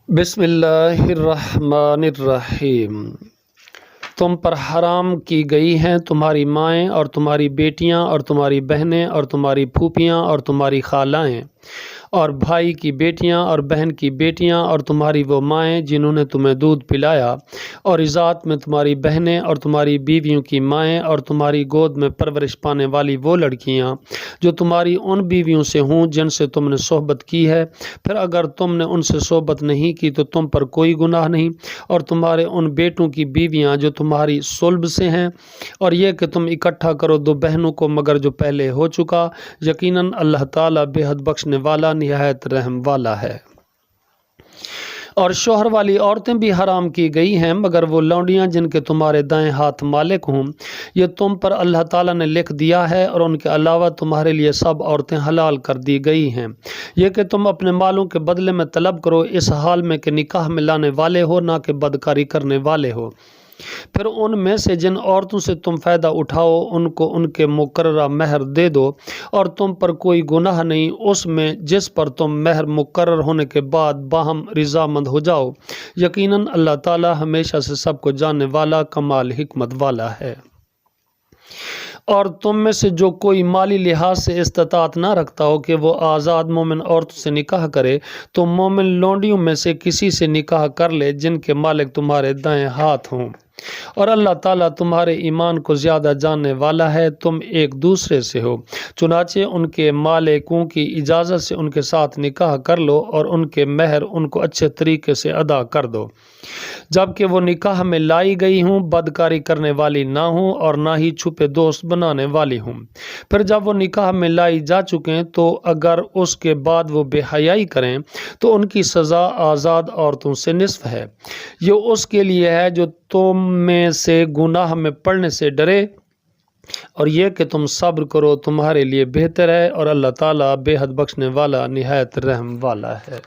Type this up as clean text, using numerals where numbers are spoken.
بسم اللہ الرحمن الرحیم۔ تم پر حرام کی گئی ہیں تمہاری مائیں اور تمہاری بیٹیاں اور تمہاری بہنیں اور تمہاری پھوپھیاں اور تمہاری خالائیں اور بھائی کی بیٹیاں اور بہن کی بیٹیاں اور تمہاری وہ مائیں جنہوں نے تمہیں دودھ پلایا، اور اضاعت میں تمہاری بہنیں اور تمہاری بیویوں کی مائیں اور تمہاری گود میں پرورش پانے والی وہ لڑکیاں جو تمہاری ان بیویوں سے ہوں جن سے تم نے صحبت کی ہے۔ پھر اگر تم نے ان سے صحبت نہیں کی تو تم پر کوئی گناہ نہیں، اور تمہارے ان بیٹوں کی بیویاں جو تمہاری صلب سے ہیں، اور یہ کہ تم اکٹھا کرو دو بہنوں کو مگر جو پہلے ہو چکا، یقیناً اللہ تعالیٰ بے حد بخشنے والا نہایت رحم والا ہے۔ اور شوہر والی عورتیں بھی حرام کی گئی ہیں مگر وہ لونڈیاں جن کے تمہارے دائیں ہاتھ مالک ہوں، یہ تم پر اللہ تعالیٰ نے لکھ دیا ہے، اور ان کے علاوہ تمہارے لیے سب عورتیں حلال کر دی گئی ہیں، یہ کہ تم اپنے مالوں کے بدلے میں طلب کرو اس حال میں کہ نکاح میں لانے والے ہو، نہ کہ بدکاری کرنے والے ہو۔ پھر ان میں سے جن عورتوں سے تم فائدہ اٹھاؤ ان کو ان کے مقررہ مہر دے دو، اور تم پر کوئی گناہ نہیں اس میں جس پر تم مہر مقرر ہونے کے بعد باہم رضامند ہو جاؤ، یقیناً اللہ تعالی ہمیشہ سے سب کو جاننے والا کمال حکمت والا ہے۔ اور تم میں سے جو کوئی مالی لحاظ سے استطاعت نہ رکھتا ہو کہ وہ آزاد مومن عورتوں سے نکاح کرے تو مومن لونڈیوں میں سے کسی سے نکاح کر لے جن کے مالک تمہارے دائیں ہاتھ ہوں، اور اللہ تعالیٰ تمہارے ایمان کو زیادہ جاننے والا ہے۔ تم ایک دوسرے سے ہو، چنانچہ ان کے مالکوں کی اجازت سے ان کے ساتھ نکاح کر لو، اور ان کے مہر ان کو اچھے طریقے سے ادا کر دو، جبکہ وہ نکاح میں لائی گئی ہوں بدکاری کرنے والی نہ ہوں اور نہ ہی چھپے دوست بنانے والی ہوں۔ پھر جب وہ نکاح میں لائی جا چکیں تو اگر اس کے بعد وہ بے حیائی کریں تو ان کی سزا آزاد عورتوں سے نصف ہے۔ یہ اس کے لیے ہے جو تم میں سے گناہ میں پڑنے سے ڈرے، اور یہ کہ تم صبر کرو تمہارے لیے بہتر ہے، اور اللہ تعالیٰ بے حد بخشنے والا نہایت رحم والا ہے۔